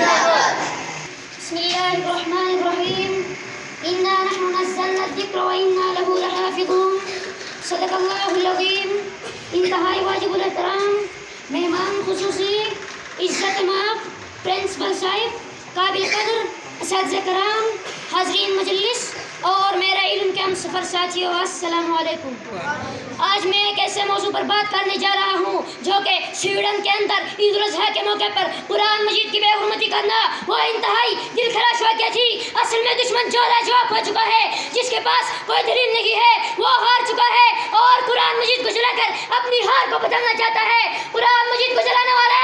بسم الله الرحمن الرحيم إنا نحن نزلنا الذكر وإنا له لحافظون صدق اللہ العظیم. انتہائی واجب الاحترام مہمان خصوصی، عزت مآب پرنسپل صاحب، قابل قدر اساتذہ کرام، حاضرین مجلس اور میرے علم کے ہم سفر ساتھیوں، السلام علیکم. آج میں ایک ایسے موضوع پر بات کرنے جا رہا ہوں جو کہ سویڈن کے اندر عید الاضحیٰ کے موقع پر قرآن مجید کی بے حرمتی کرنا وہ انتہائی دل خراش واقعہ تھی. اصل میں دشمن جواب ہو چکا ہے، جس کے پاس کوئی دلیل نہیں ہے وہ ہار چکا ہے اور قرآن مجید کو جلا کر اپنی ہار کو بدلنا چاہتا ہے. قرآن مجید کو جلانے والے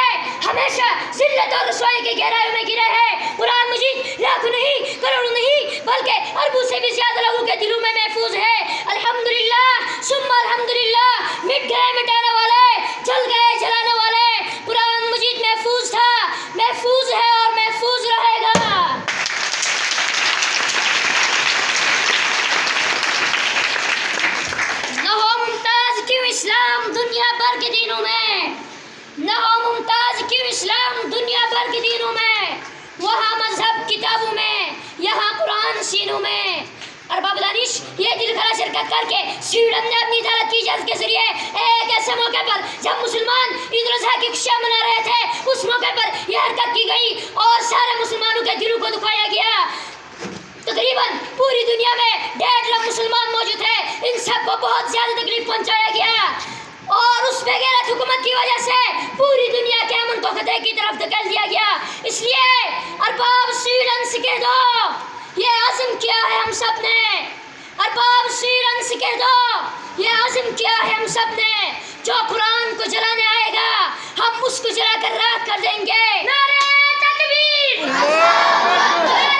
ہمیشہ ذلت اور رسوائی کی گہرائیوں میں گرے ہیں. قرآن مجید لاکھوں نہیں، کروڑوں نہیں، بلکہ اربوں سے بھی زیادہ لوگوں کے دلوں میں محفوظ ہے. الحمدللہ ثم الحمدللہ. مٹ گئے مٹانے والے، جل گئے جلانے والے. قرآن مجید محفوظ تھا، محفوظ ہے اور محفوظ رہے گا. نہ ہو ممتاز کیوں اسلام دنیا بھر کے دینوں میں، نہ ہو ممتاز کیوں اسلام دنیا بھر کے دینوں میں. وہاں مذہب کتابوں میں، یہاں قرآن سینوں میں. ارباب دانش یہ دل خرا شرکت کر کے سویڈن نے اپنی عدالت کی اجازت کے ذریعے ایک ایسے موقع پر جب مسلمان عید الاضحیٰ کی خوشیاں منا رہے تھے اس موقع پر یہ حرکت کی گئی اور سارے مسلمانوں کے دلوں کو دکھایا گیا. تقریباً پوری دنیا میں 1.5 لاکھ مسلمان موجود ہیں. ان سب کو بہت زیادہ تکلیف پہنچایا گیا اور اس بے غیرت حکومت کی وجہ سے پوری دنیا کے امن کو خطرے کی طرف دھکیل دیا گیا. اس لیے ارباب سویڈن سے کہہ دو یہ عزم کیا ہے ہم سب نے. ارباب سویڈن سے کہہ دو یہ عزم کیا ہے ہم سب نے. جو قرآن کو جلانے آئے گا ہم اس کو جلا کر راکھ کر دیں گے. نعرہ تکبیر، نعرہ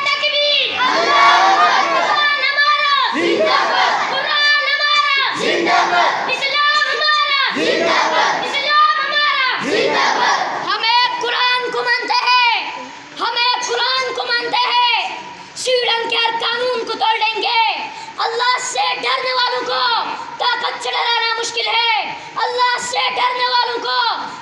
تکبیر. قرآن ہمارا زندہ باد، قرآن ہمارا زندہ باد، اسلام ہمارا زندہ باد، اسلام ہمارا زندہ باد. ہم ایک قرآن کو مانتے ہیں، ہم ایک قرآن کو مانتے ہیں. سویڈن کے ہر قانون کو توڑ دیں گے. اللہ سے ڈرنے والوں کو طاقت سے ڈرانا مشکل ہے، اللہ سے ڈرنے والوں کو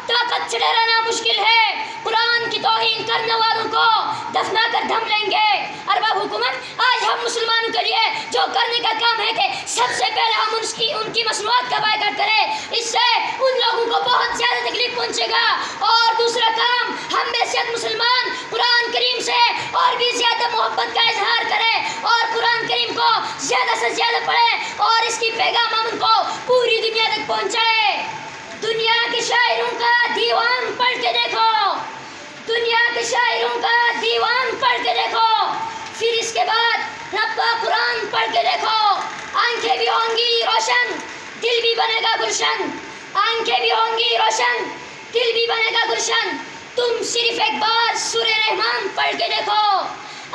طاقت سے ڈرانا مشکل ہے. قرآن کی توہین کرنے والوں کو دفنا کر دھم لیں گے. ارباب حکومت آج ہم مسلمانوں کے لیے جو کرنے کا کام ہے کہ سب سے پہلے ہم ان کی مصنوعات کا بائیکاٹ کریں. اس سے ان لوگوں کو بہت زیادہ تکلیف پہنچے گا. اور دوسرا کام ہم بحیثیت مسلمان قرآن کریم سے اور بھی زیادہ محبت کا اظہار کریں اور قرآن کریم کو زیادہ سے زیادہ پڑھیں اور اس کی پیغام امن کو پوری دنیا تک پہنچائے. دنیا کے شاعروں کا دیوان پڑھ کے دیکھو، دنیا کے شاعروں کا دیوان پڑھ کے دیکھو، پھر اس کے بعد رب کا قرآن پڑھ کے دیکھو. آنکھیں بھی ہوں گی روشن، دل بھی بنے گا گلشن. آنکھیں بھی ہوں گی روشن، دل بھی بنے گا گلشن. تم صرف ایک بار سورہ رحمان پڑھ کے دیکھو.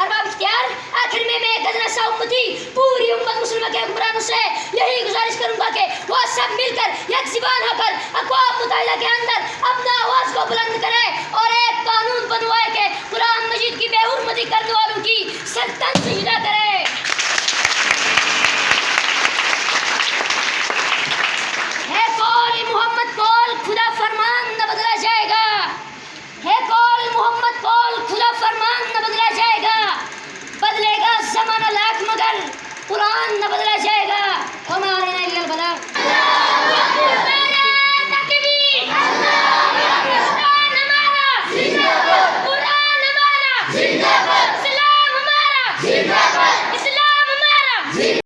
ارباب اختیار آخر میں ایک ادنا سا امتی پوری امت مسلمہ کے حکمرانوں سے یہی گزارش کروں گا کہ وہ سب مل کر یک زبان ہو کر اقوام متحدہ کے اندر اپنا آواز کو بلند کریں اور ایک قانون بنوائے کہ قرآن مجید کی بے حرمتی کرنے والوں کی سرطن سے جدا کرے. ہے قول محمد قول خدا فرمان نہ بدلا جائے گا. ہے قول محمد قول خدا فرمان نہ بدلا جائے گا. بدلے گا زمانہ لاکھ مگر قرآن نہ بدلا جائے گا. ہمارے الا البلاغ. نعرہ تکبیر، قرآن ہمارا زندہ باد، قرآن ہمارا زندہ باد، اسلام ہمارا زندہ باد.